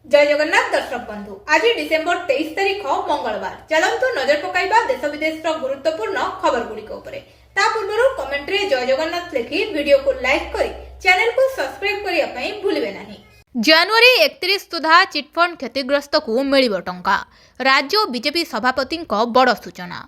जय जगन्नाथ दर्शक बंधु आज डिसेम्बर 23 तारिख मंगलवार चलतु नजर पकाइबा देश विदेश गुरुत्वपूर्ण खबर गुड़िक पूर्व कमेंट रे जय जगन्नाथ लिखि वीडियो को लाइक करी चैनल को सब्सक्राइब करने भूलिबे नहीं। जनवरी 31 सुधा चिटफंड क्षतिग्रस्त को मिलिब टंका राज्य बीजेपी सभापति बड़ सूचना।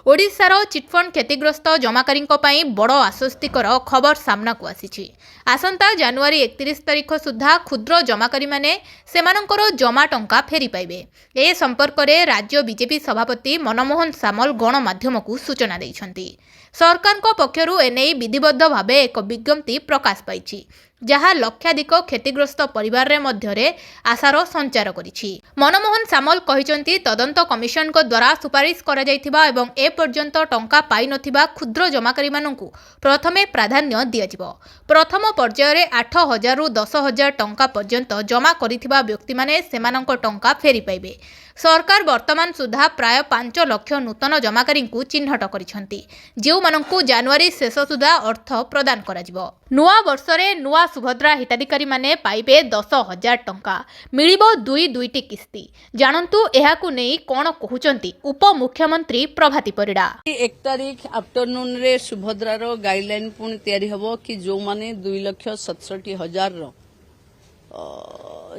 ओडिशार चिटफंड क्षतिग्रस्त जमाकारी बड़ आश्वस्तिकर खबर सामना को आसी। आसंता जनवरी 31 तारिख सुधा क्षुद्र जमाकारी माने सेमानंकर जमा टंका फेरी पाइबे। ए संपर्क में राज्य बीजेपी सभापति मनमोहन सामल गणमाध्यम को सूचना दैछंती। सरकार पक्षरु एने विधिबद्ध भावे एक विज्ञप्ति प्रकाश पाइछि जहाँ लक्षाधिक क्षतिग्रस्त परिवार रे मध्यरे आशार संचार करिछि। मनमोहन सामल कहिसंती तदंत कमिशन को द्वारा सुपारिश करा जायथिबा एवं ए पर्यंत टंका पाई नथिबा क्षुद्र जमाकारी माननकु प्रथमे प्राधान्य दियाजिबो। प्रथम पर्यायर रे 8,000 रु 10,000 टंका पर्यंत जमा करिथिबा व्यक्ति माने सेमानंक टंका फेरी पाइबे। सरकार वर्तमान सुधा प्राय 5 लाख नूतन जमाकारी को चिन्हट करिसंती जेउ माननकु जनवरी शेष सुधा अर्थ प्रदान कराजिबो। नुआ वर्ष रे नुआ सुभद्रा हिताधिकारी माने पाइबे 10,000 टंका मिलिबो दुईटी किस्ती। जानंतु एहाकु नेई कोन कहउचंती उप मुख्यमंत्री प्रभाती परिडा। 1 तारिख आफ्टरनून रे सुभद्रा रो गाइडलाइन पुणी तैयारी हबो कि जो माने 2,67,000 रो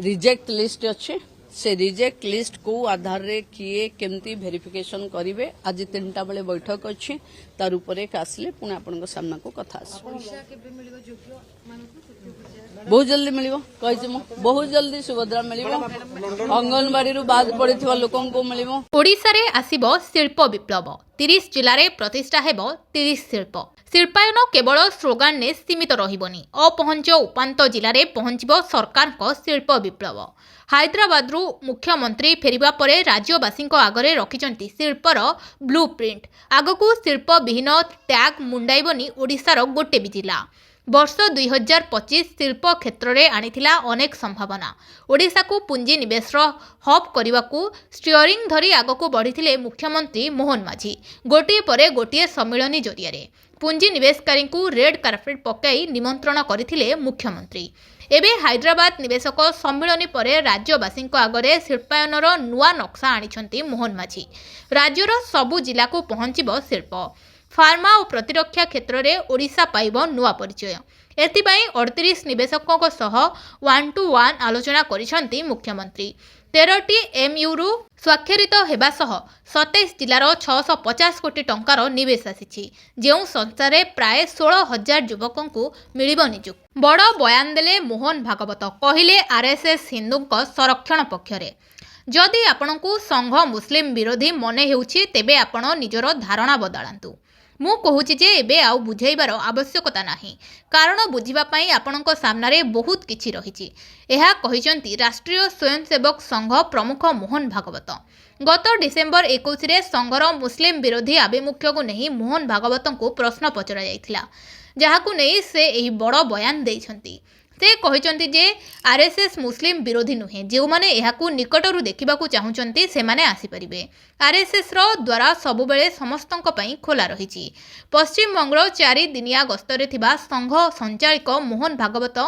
रिजेक्ट लिस्ट अच्छे से रिजेक्ट लिस्ट को आधार रे किए केमती वेरिफिकेशन करिवे। आज 3टा बेले बैठक अच्छी तार ऊपर एक आसले पुणी आपन सामना को कथा बहुत जल्दी मिलिबो कहिछि मु बहुत जल्दी सुभद्रा मिलिबो। अंगनवाड़ी रु बाद पड़िथिबा लोकन को मिलिबो। ओडिसा रे आसीबो शिल्प विप्लव 30 जिल्ला रे प्रतिष्ठा हेबो 30 शिल्प। शिल्पायन केवल स्लोगान ने सीमित रहिबोनी अपहंच उपांत जिल्ला रे पहुंचिबो सरकार को शिल्प विप्लव। हैदराबाद रु मुख्यमंत्री फेरिबा परे राज्यवासी आगरे रखिचंती शिल्पर ब्लूप्रिंट। आगकू शिल्प विहीन टैग मुंडाइबनी ओडिशार गोटे भी जिला। वर्ष 2025 शिल्प क्षेत्र में आनिथिला अनेक संभावना। ओडिशा को पुंजी निवेश हब करने स्टीयरिंग धरी आगकू बढ़िथिले मुख्यमंत्री मोहन माझी। गोटे परे गोटे सम्मिलनी जरिया पुंजी निवेशकारी को रेड कार्पेट पकाई निमंत्रण करथिले मुख्यमंत्री। एबे हैदराबाद निवेशक सम्मिलनी परे राज्यवासी आगरे शिल्पायनर नुआ नक्शा आनिछंती मोहन माझी। राज्यर सबु जिला को पहुंचिबो शिल्प। फार्मा और प्रतिरक्षा क्षेत्र में ओडिशा पाइब नुआ परिचय। एथिपाई 38 निवेशकों सह 1-to-1 आलोचना करिसंती मुख्यमंत्री। 13टी MU रु स्वाक्षरित हेबा सह 27 जिलार 650 कोटी टंकार निवेश आसीछि जेउ संस्थारे प्राय 16,000 युवकों को मिलिबो नियुक्ति। बड़ बयान देले मोहन भागवत कहिले RSS हिंदुक संरक्षण पक्षरे। जदि आपणकू संघ मुस्लिम विरोधी मने हेउछि तेबे आपण निजर धारणा बदलांतु। मु कहूची जे एबे आउ बुझाइबार आवश्यकता नाही कारण बुझिबा पई आपणक सामनारे बहुत किछि रहिछि। एहा कहिसंती राष्ट्रीय स्वयंसेवक संघ प्रमुख मोहन भागवत। गत डिसेम्बर 21 रे संघर मुस्लिम विरोधी आभिमुख्य को नहीं मोहन भागवत को प्रश्न पचरा जाइथिला जहाकू नहीं से एही बड़ बयान दैछंती। से कहिसंती जे RSS मुस्लिम विरोधी नुहे जो माने एहाकू निकटरू देखिबाकू चाहुचंती से माने आसी परिबे। RSS रो द्वारा सबुबेले समस्तंक पई खोला रहिछि। पश्चिम बंगल 4 दिनिया गस्तरे थिबा संघ संचालक मोहन भागवत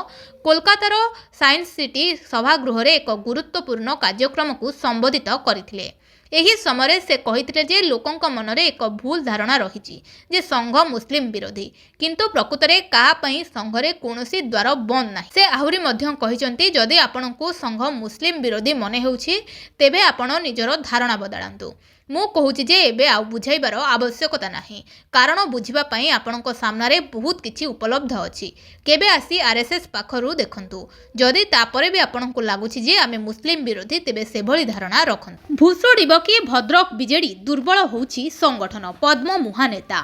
कोलकातार साइंस सिटी सभागृह रे एक गुरुत्वपूर्ण कार्यक्रम को संबोधित करथिले। एही समय से कहिथिले जे लोकंक मनरे एक भूल धारणा रहिछि जे संघ मुस्लिम विरोधी किंतु प्रकृतरे काहा पई संघरे कोनोसी द्वार बंद नाही। से आहुरी मध्य कहिसंती जदि आपणकू संघ मुस्लिम विरोधी मने हेउछि तेबे आपण निजर धारणा बदलांतु। मु कहूची जे एबे आउ बुझाइबार आवश्यकता नाही कारण बुझिबा पई आपणक सामनारे बहुत किछि उपलब्ध अछि। केबे आसी RSS पाखरु देखंतु जदि तापरे भी आपणकू लागुछि जे आमे मुस्लिम विरोधी तेबे सेभଳି धारणा रखंतु। भूसुडिबो कि भद्रक बीजेडी दुर्बल होउछि संगठन पद्म मुहा नेता।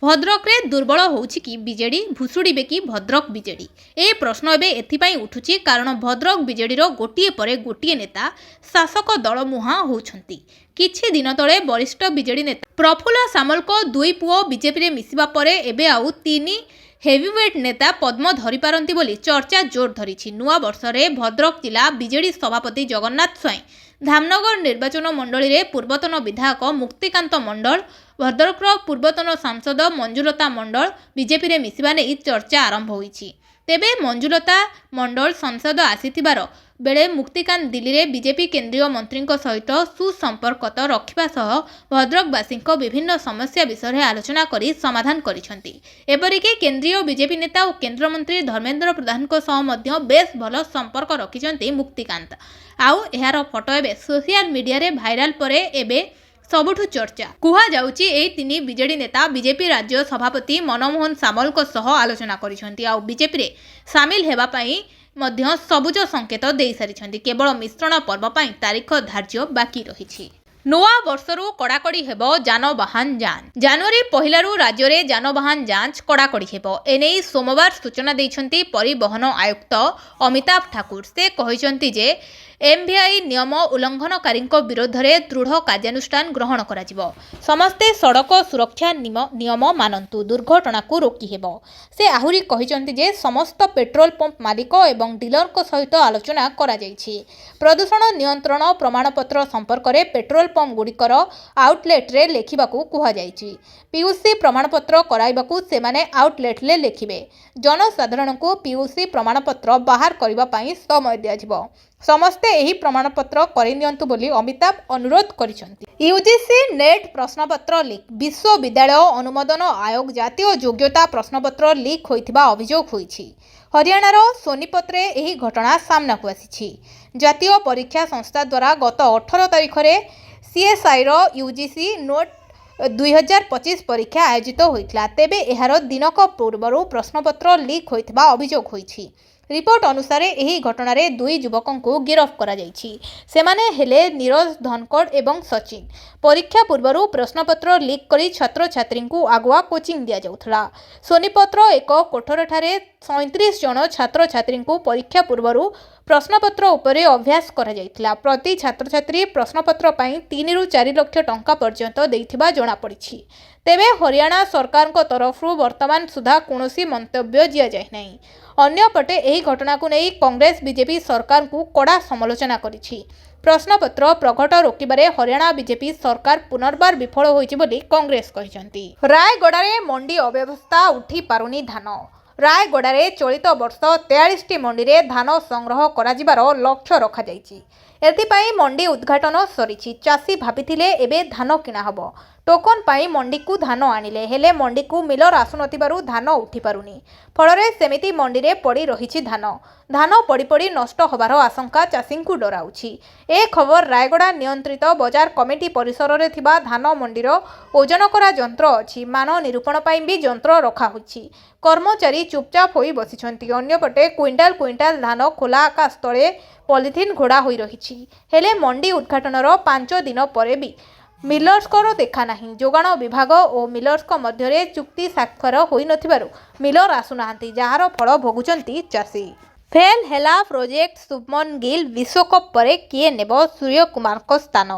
भद्रक रे दुर्बल होउछि कि बीजेडी भूसुडिबे कि भद्रक बीजेडी ए प्रश्न एबे एथिपाई उठुछि कारण भद्रक बीजेडीर गोटिए परे गोटिए नेता शासक दल मुहा होउछंती। किछि दिन तले वरिष्ठ बीजेडी नेता प्रफुल्ल सामल को 2 पुओ बीजेपी रे मिसिबा परे एबे आउ 3 हेवीवेट नेता पद्म धरी पारंती बोली चर्चा जोर धरिछि। नुआ वर्ष रे भद्रक जिला बीजेडी सभापति जगन्नाथ स्वाई धामनगर निर्वाचन मंडली रे पूर्वतन विधायक मुक्तिकांत मंडल भद्रक पूर्वतन सांसद मंजुलता मंडल बीजेपी रे मिसिबा नै चर्चा आरंभ होईछि। तेबे मंजुलता मंडल संसद आसीथिबार बेले मुक्तिकांत दिल्ली रे बीजेपी केंद्रीय मंत्री सहित सुसंपर्क रखिबा सह भद्रकवासी विभिन्न समस्या विषय में आलोचना करी समाधान करिसेंती। एपरिक केंद्रीय बीजेपी नेता और केंद्रमंत्री धर्मेंद्र प्रधान सह मध्य बेस भल संपर्क रखिसेंती मुक्तिकांत। आउ एहार फोटो एबे सोशल मीडिया रे भाइराल परे एबे सबुठु चर्चा कुहा जाउची एई तिनी बीजेडी नेता बीजेपी राज्य सभापति मनमोहन सामल सह आलोचना करिसेंती। आउ बीजेपी रे शामिल हेबा पई मध्य सबुज संकेत देई सारिसेंती। केवल मिश्रण पर्व पई तारीख धार्य बाकी रहिछि। नुआ वर्षरु कड़ाकड़ी हेबो जानवाहन जांच। जनवरी पहिलारु राज्य में जानवाहन जांच कड़ाकड़ी हेबो एने सोमवार सूचना देइछंती परिवहन आयुक्त अमिताभ ठाकुर। से कहिसंती जे एमवीआई नियम उल्लंघनकारी विरोध में दृढ़ कार्यानुष्ठान ग्रहण कराजिबो। समस्ते सड़क सुरक्षा नियम मानन्तु, दुर्घटना को रोकी हेबो। से आहुरी कहिसंती जे समस्त पेट्रोल पंप मालिक एवं डीलर सहित आलोचना करा जायछि। प्रदूषण नियंत्रण प्रमाणपत्र संपर्क में पेट्रोल पंप गुड़िकर आउटलेट रे लेखिबाकू कुहा जायछि। पीयूसी प्रमाणपत्र कराइबाकू सेमाने आउटलेट ले लेखिबे। जनसाधारण को पीयूसी प्रमाणपत्र बाहर करिबा पई समय दियाजिबो। समस्ते एही प्रमाणपत्र करिनियंतु बोली अमिताभ अनुरोध करिसंती। यूजीसी नेट प्रश्नपत्र लीक। विश्वविद्यालय अनुमोदन आयोग जातीय योग्यता प्रश्नपत्र लीक होइथिबा अभियोग होइछि। हरियाणार सोनीपतरे एही घटना सामना को आसीछि। जातीय परीक्षा संस्था द्वारा गत 18 तारिख रे सीएसआई रो यूजीसी नोट 2025 परीक्षा आयोजित होइतला। तेबे एहार दिनक पूर्वरु प्रश्नपत्र लीक होइथिबा अभियोग होइछि। रिपोर्ट अनुसार एही घटना रे दुई युवकों को गिरफ्त करा जायछि। सेमाने हेले नीरज धनखड़ एवं सचिन। परीक्षा पूर्वरु प्रश्नपत्र लीक करी छात्र छात्री को आगुआ कोचिंग दिया जाउथला। सोनीपत्र एक कोठर ठारे 37 जन छात्र छात्री को परीक्षा पूर्वरु प्रश्नपत्र उपरे अभ्यास करा जायतिला। प्रति छात्र छात्री प्रश्नपत्र पई 3 रु 4 लाख टंका पर्यंत देइथिबा जणा पड़िछि। तेबे हरियाणा सरकार को तरफ वर्तमान सुधा कौनसी मंतव्य दिया जाए नहीं। अन्यपटे एही घटना को नहीं कांग्रेस बीजेपी सरकार को कड़ा समालोचना करिछि। प्रश्नपत्र प्रघट रोकिबारे हरियाणा बीजेपी सरकार पुनर्बार विफल होइछि बोली कांग्रेस कहिसंती। रायगड़ारे मंडी अव्यवस्था उठी पारुनी धान। रायगड़ारे चलित वर्ष 43टी मंडी रे धान संग्रह कराजिबार लक्ष्य रखा जायछि। एथिपाई मंडी उद्घाटन सरिछि। चाषी भाबिथिले एबे धान किना हबो। टोकन पाई मंडी को धान आनिले हेले मंडी को मिलर आसुनथिबारु धान उठी पारुनी। फलरे सेमिति मंडी रे पड़ी रहिछि धान। धान पड़ी पड़ी नष्ट होबार आशंका चाषी को डराउछि। ए खबर रायगड़ा नियंत्रित बजार कमिटी परिसर रे थिबा धान मंडीर ओजन करा यंत्र अछि। मान निरूपण पाई भी यंत्र रखा होछि। कर्मचारी चुपचाप होई बसिछंती। अन्यपटे क्विंटाल क्विंटाल धान खोला आकाश तले पॉलिथिन घोड़ा होई रहिछि। हेले मंडी उद्घाटनर 5 दिन परे भी मिलर्सकर देखा नहीं। जोगाण विभाग और मिलर्स मध्य चुक्ति स्वाक्षर होई नथिबारु मिलर आसुनाहांती, जहार फल भोगुचंती चाषी। फेल हेला प्रोजेक्ट शुभमन गिल। विश्वकप परे किए नेब सूर्य कुमार को स्थान।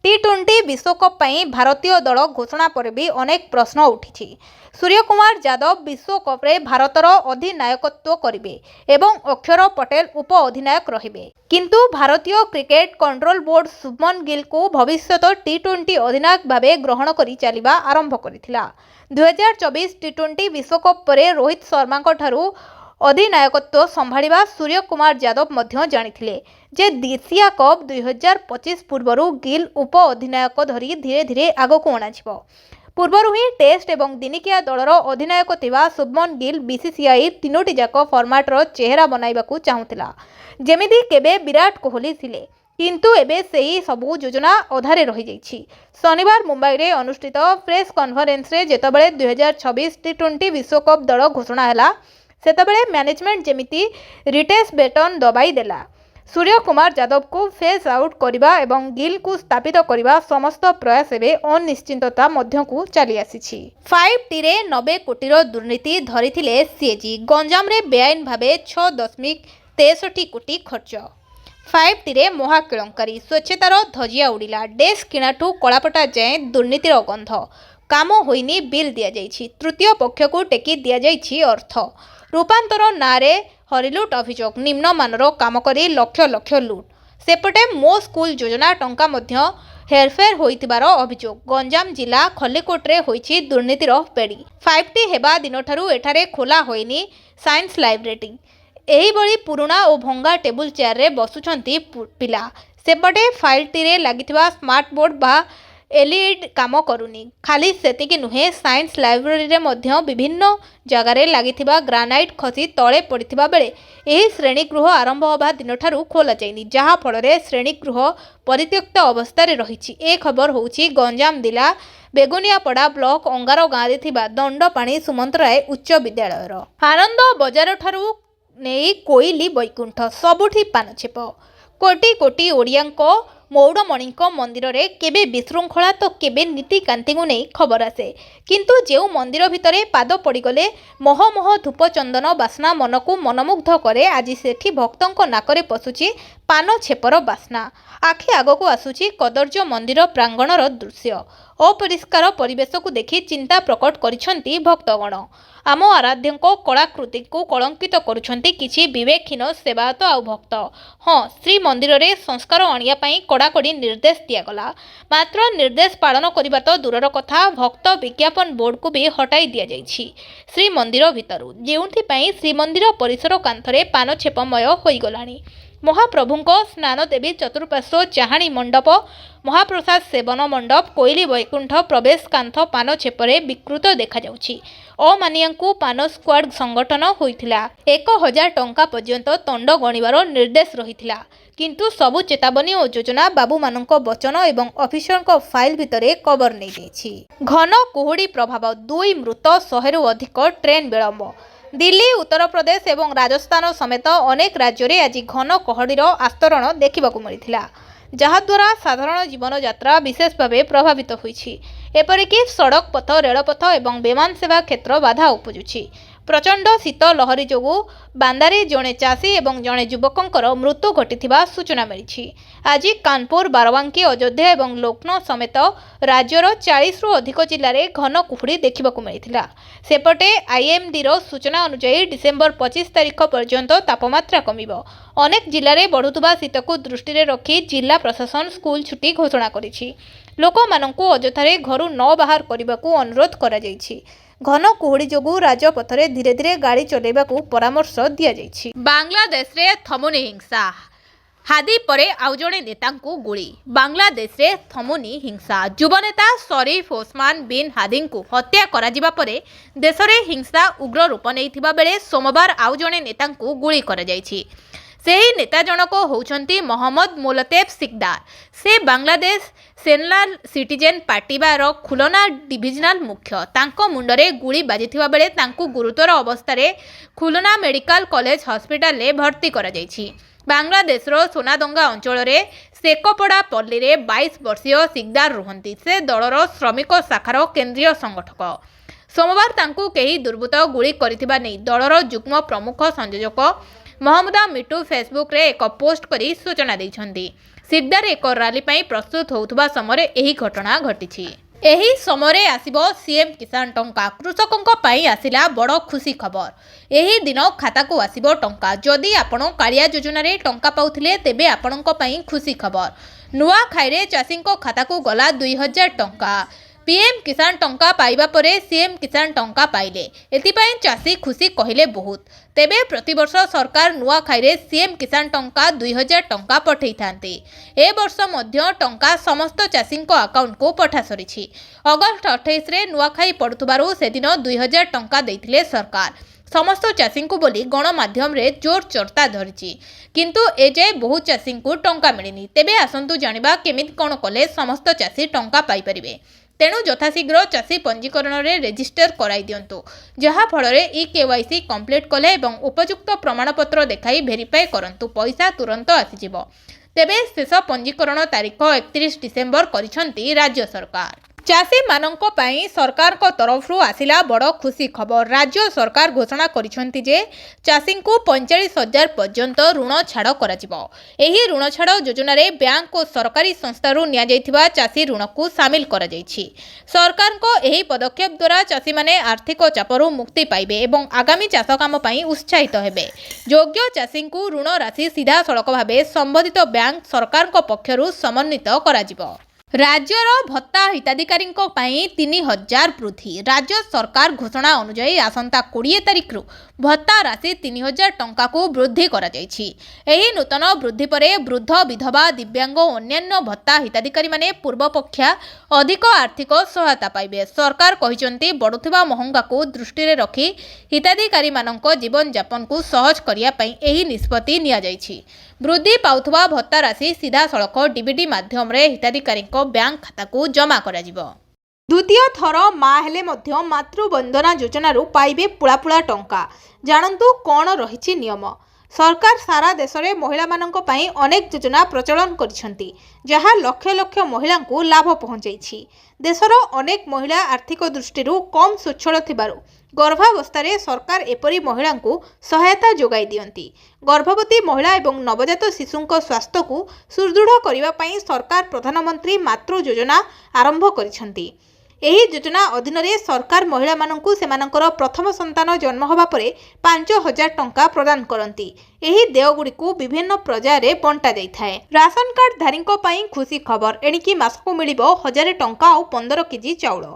टी20 विश्वकप पई भारतीय दल घोषणा पर भी अनेक प्रश्न उठी। सूर्य कुमार यादव विश्वकप रे भारतर अधिनायकत्व करिवे एवं अक्षर पटेल उप अधिनायक रहिबे। किंतु भारतीय cricket control board Shubman Gill को भविष्यत टी20 अधिनायक भावे ग्रहण करी चलिबा आरंभ करिथिला। 2024 टी20 विश्वकप परे रोहित शर्मा ठारू अधिनायकत्व संभाळिबा सूर्य कुमार यादव मध्य जानिथिले जे एशिया कप 2025 पूर्वरु गिल उप अधिनायक धरी धीरे धीरे आगको अणाजिबो। पूर्वरु ही टेस्ट एवं दिनिकिया दलर अधिनायक थिबा शुभमन गिल बीसीसीआई 3टी जाक फॉर्मेटर चेहरा बनाइबाकू चाहुथिला, जेमिति केबे विराट कोहली थिले। किंतु एबे सेही सबु योजना अधारे रही जाइछि। शनिवार मुंबई रे अनुष्ठित प्रेस कॉन्फ्रेंस रे जेतबेले 2026 टी20 विश्वकप दल घोषणा हैला सेतबेले मैनेजमेंट जेमिति रिटेस बेटन दबाई देला। सूर्य कुमार यादव को फेस आउट करिबा एवं गिल को स्थापित करिबा समस्त प्रयास एबे अनिश्चितता मध्य को चली आसीछि। 5T रे 90 कोटीर दुर्नीति धरिथिले सीएजी। गंजाम रे बेआईन भाबे 6.63 कोटी खर्च। 5T रे महाकेलंकारी। स्वच्छतार धजिया उड़िला। डेस्क किणाठू कलापटा जाए दुर्नीतिर गंध। काम होइनी बिल दिया जाइछि। तृतीय पक्ष को टेकी दिया जाइछि अर्थ। रूपांतर नारे हरिलुट अभियोग। निम्नमानर काम करी लक्ष लक्ष लुट। सेपटे मो स्कूल योजना टंका मध्य हेरफेर होइतिबार अभियोग। गंजाम जिला खल्लीकोटरे होइछि दुर्नीतिर पेड़ी। 5T हेबा दिनठारू एठारे खोला होइनी साइंस लाइब्रेरी। एहीभଳି पुरुणा और भंगा टेबुल चेयर रे बसुछंती पिला। सेपटे फाइलटी लगिथिबा स्मार्ट बोर्ड बा एलईडी काम करूनी। खाली सेतिकी नुहे साइंस लाइब्रेरी रे मध्य विभिन्न जगार लगिथिबा ग्रानाइट खसी तले पड़िथिबा बेले एही श्रेणीगृह आरंभ होबा दिनठारू खोला जाइनी, जहा फଳରେ श्रेणीगृह परित्यक्त अवस्था रही। ए खबर होउछि गंजाम जिला बेगुनियापड़ा ब्लॉक अंगार गाँव रे थिबा दंडपाणी सुमंतराय उच्च विद्यालय आनंद बजार ठारू नहीं कोइली बैकुंठ सबुठी पानछेप। कोटी कोटी ओडियांको मौड़मणि मंदिर रे केबे विशृंखला तो केबे नीतिकांति को नहीं खबर आसे, किंतु जेउ मंदिर भितरे पाद पड़गले मह मह धूप चंदन बास्ना मन को मनमुग्ध करे। आज सेठी भक्तों नाकरे पशुची पान छेपर बास्ना। आखि आगक आसुची कदर्ज मंदिर प्रांगणर दृश्य। अपरिष्कार परिवेश को देखि चिंता प्रकट करिसंती भक्तगण। आम आराध्यों कलाकृति को कलंकित करुछंती किछि विवेकहीन सेवायत आ भक्त। हाँ, श्री मंदिर रे संस्कार आनिया पई कड़ाकड़ी निर्देश दियागला, मात्र निर्देश पालन करबा तो दूरर कथा भक्त विज्ञापन बोर्ड को भी हटाई दिया जाइछि श्री मंदिर भितरु, जेउंथि पई श्री मंदिर परिसर कांथरे पान छेपमय होई गलानी। महाप्रभुंको स्नान देवी चतुर्पार्श्व चाहाणी मंडप, महाप्रसाद सेवन मंडप, कोइली वैकुंठ प्रवेश कांथ पान छेपरे विकृत देखा जाउछि। अमानियांकु पान स्क्वाड संगठन होइथिला 1000 टंका पर्यंत दंड गणिबार निर्देश रहिथिला, किंतु सबु चेतावनी और योजना बाबू मानक वचन एवं ऑफिसर फाइल भितरे कवर नहीं देछि। घन कुहुड़ी प्रभाव 2 मृत 100 अधिक ट्रेन विलंब। दिल्ली, उत्तर प्रदेश एवं राजस्थान समेत अनेक राज्य में आज घन कुहुड़ीर आस्तरण देखा मिलता, जहाद्वारा साधारण जीवन यात्रा विशेष भाव प्रभावित होइछि। एपरिकी सड़क पथ, रेलपथ एवं विमान सेवा क्षेत्र बाधा उपजुछि। प्रचंड शीत लहरी जोगु बांदारे जड़े चाषी एवं जड़े युवकंकर मृत्यु घटिथिबा सूचना मिली। आज कानपुर, बाराबांकी, अयोध्या एवं लखनऊ समेत राज्यर 40 रु अधिक जिले में घन कुहुड़ी देखा मिलता। सेपटे आईएमडी सूचना अनुसार डिसेम्बर 25 तारिख पर्यंत तापमात्रा कमिबो। अनेक जिले में बढ़ुवा शीत को दृष्टि रखी जिला प्रशासन स्कूल छुट्टी घोषणा करिछि। लोकमानंकु अजथारे घरु न बाहर करबाकू अनुरोध करा जाइछि। घन कुहुड़ी जोगु राजपथरे धीरे धीरे गाड़ी चलेबाकू परामर्श दिया जाइछि। बांग्लादेश रे थमुनी हिंसा, हादी परे आउ जणे नेतांकू गुली। बांग्लादेश रे थमुनी हिंसा, युवनेता शरीफ ओस्मान बिन हादी को हत्या करा जिबा परे देश रे हिंसा उग्र रूप नैथिबा बेले सोमवार आउ जणे नेतांकू गुली करा जाइछि। सेही नेता जनक होउछंती मोहम्मद मोलतेब सिकदार। से बांग्लादेश सेंट्रल सिटीजन पार्टी बार खुलना डिविजनल मुख्य। तांको मुंडरे गुली बाजिथिबा बेले तांकू गुरुतर अवस्था खुलना मेडिकल कॉलेज हॉस्पिटल रे भर्ती करा जाइछि। बांग्लादेश रो सोनादंगा अंचल रे सेकपड़ा पल्ली रे 22 वर्षीय सिकदार रुहंती। से दलर श्रमिक शाखार केंद्रीय संगठक। सोमवार तांकू केही दुर्बृत्त गुली करिथिबा नै दलर युग्म प्रमुख संयोजक महमुदा मिटू फेसबुक रे एक पोस्ट करी सूचना दैछंती। सिकदार एक रैली पई प्रस्तुत होउथबा समय एही घटना घटिछि। एही समय आसिबो सीएम किसान टंका। कृषकों पई आसिला बड़ खुशी खबर। एही दिन खाता को आसिबो टंका। जदि आपण कालिया योजना रे टंका पाउथिले तेबे आपणक पई खुशी खबर। नुआ खाइरे चाषी खाता को गला 2000 टंका। पीएम किसान टंका पाइबा परे सीएम किसान टंका पाइले, एथिपाई चाषी खुशी कहिले बहुत। तेबे प्रतिवर्ष सरकार नुआ खाइरे सीएम किसान टंका 2000 टंका पठै थांते। ए वर्ष मध्य टंका समस्त चाषी अकाउंट को पठा सरिछि। अगस्त 28 रे नुआ खाई पड़ुथबारु सेदिन 2000 टंका दैथिले सरकार समस्त चाषी को बोली गणमाध्यम रे जोर चर्चा धरिछि, किंतु एजाए बहुत चाषी को टंका मिलिनी। तेबे आसंतु जानिबा केमिति कोन कले समस्त चाषी टंका पाई परिबे। तेणु यथाशीघ्र चाषी पंजीकरण रे रेजिस्टर कराई दियंतु, जहा फଳରେ केवाईसी कंप्लीट कले एवं उपयुक्त प्रमाणपत्र देखाई भेरिफाई करंतु, पैसा तुरंत आसीजिवो। तेबे शेष पंजीकरण तारीख 31 डिसेम्बर करिसंती राज्य सरकार। चाषी मानंको पई सरकार को तरफ आसिला बड़ खुशी खबर। राज्य सरकार घोषणा करिसंती जे चाषी को 45,000 पर्यंत ऋण छाड़ कराजिवो। एही ऋण छाड़ योजना रे बैंक और सरकारी संस्थारू निया जाइथिबा चाषी ऋण को शामिल करा जाइछि। सरकार को एही पदक्षेप द्वारा चाषी माने आर्थिक चापरू मुक्ति पाइबे एवं आगामी चाष काम पई उत्साहित हेबे। योग्य चाषी को ऋण राशि सीधा सड़क भावे संबंधित बैंक सरकार को पक्षरु समन्वित कराजिवो। राज्यर भत्ता हिताधिकारी 3000 वृद्धि। राज्य सरकार घोषणा अनुजाई आसंता 20 तारिख भत्ता राशि 3000 टंका को वृद्धि करा जायछि। एही नूतन वृद्धि परे वृद्ध विधवा दिव्यांग और अन्यान्य भत्ता हिताधिकारी माने पूर्व पक्षा अधिक आर्थिक सहायता पाइबे। सरकार कहिसंती बढुथिबा महंगा को दृष्टि रे रखी हिताधिकारी मानक जीवन यापन को सहज करिया पई एही निष्पत्ति निया जायछि। वृद्धि पाउथबा भत्ता राशि सीधा सड़क डीबीटी माध्यम रे हिताधिकारी बैंक खाता को जमा करा जिवो। द्वितीय थर माँ हेले मध्य मातृवंदना योजना रू पाइबे पुला पुला टंका। जानंतु कौन रहिछि नियम। सरकार सारा देश में महिला मानक पई अनेक योजना प्रचलन करिसेंती, जहाँ लक्ष लक्ष महिला को लाभ पहुंचाइछि। देशर अनेक महिला आर्थिक दृष्टि कम स्वच्छल थिबारु गर्भावस्था सरकार एपरी महिला को सहायता जोगाई दियंती। गर्भवती महिला एवं नवजात शिशुंक स्वास्थ्य को सुदृढ़ करने पई सरकार प्रधानमंत्री मातृ योजना आरंभ करिसेंती। एही योजना अधीन रे सरकार महिला मानकु सेमानकर प्रथम संतान जन्म होबा परे 5000 टंका प्रदान करंती। एही देयगुड़िकु विभिन्न पर्याୟରେ बंटा जाइथाए। राशन कार्ड धारींक पई खुशी खबर, एणिकी मासकु मिलिबो 1000 टंका और 15 केजी चाउल।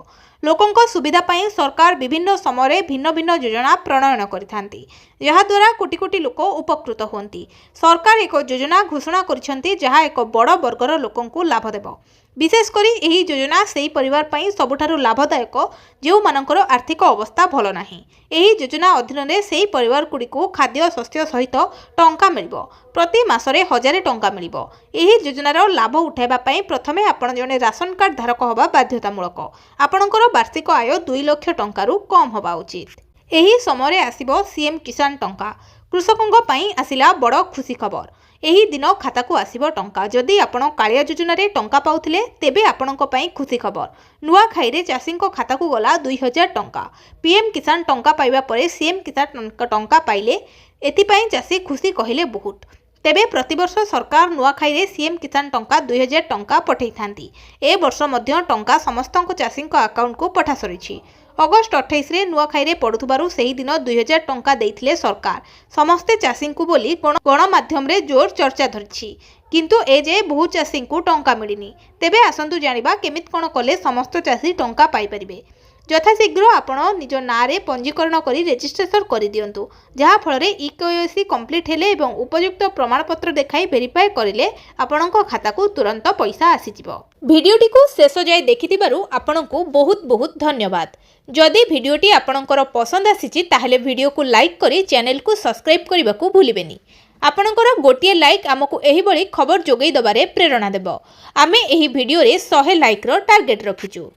लोकंक सुविधा पाई सरकार विभिन्न समय भिन्न भिन्न योजना प्रणयन करिथांती, जहा द्वारा कोटी कोटी लोक उपकृत होती। सरकार एक योजना घोषणा करिसेंती जहा एक बड़ वर्गर लोकंकु लाभ देबो। विशेषकर यही योजना से परिवार पाई सबुठारु लाभदायक जो मानकर आर्थिक अवस्था भल नाही। एही योजना अधीन में से परिवार गुड़िक खाद्य शस्य सहित टंका मिलिबो। प्रति मासरे 1000 टंका मिलिबो। एही योजनार लाभ उठाइबा पई प्रथमे आपण जने राशन कार्ड धारक होबा बाध्यतामूलक। आपणकर वार्षिक आय 2 लाख टंकारु कम होबा उचित। एही समय आसिबो सीएम किसान टंका। कृषकों पई आसिला बड़ खुशी खबर। एही दिन खाता को आसिबो टंका। जदि आपण कालिया योजना रे टंका पाउथिले तेबे आपणक पई खुशी खबर। नुआ खाइरे चाषी खाता को गला 2000 टंका। पीएम किसान टंका पाइबा परे सीएम किसान टंका पाइले एथिपाई चाषी खुशी कहिले बहुत। तेबे प्रतिवर्ष सरकार नुआखाई रे सीएम किसान टंका 2000 टंका पठै थांती। ए वर्ष मध्य टंका समस्त चाषी अकाउंट को पठा सरिछि। अगस्ट 28 रे नुआखाई रे पड़ुथबारु सेही दिन 2000 टंका देइथिले सरकार समस्ते चाषी को बोली गणमाध्यम रे जोर चर्चा धरिछि। किंतु ए जे बहु चाषी को टंका मिलिनी। तेबे आसंतु जानिबा केमित कोन कले समस्त चाषी टंका पाई परिबे। यथाशीघ्र आपण निज नारे पंजीकरण करी रेजिस्ट्रेशन कर दियंतु, जहा फल इकेवाईसी कंप्लीट हेले एवं उपयुक्त प्रमाणपत्र देखाई वेरीफाई करिले आपणक खाता को तुरंत पैसा आसीजिवो। भिडियोटी को शेष जाय देखिथिबारु आपणको बहुत बहुत धन्यवाद। जदि भिडियोटी आपणकर पसंद आसीछि ताहेले भिडियो को लाइक करी चैनल को सब्सक्राइब करबा को भूलिबेनी। आपणकर गोटिए लाइक आमको एही बळी खबर जोगै दबारे प्रेरणा देबो। आमे एही भिडियो रे 100 लाइक रो टार्गेट रखिछु।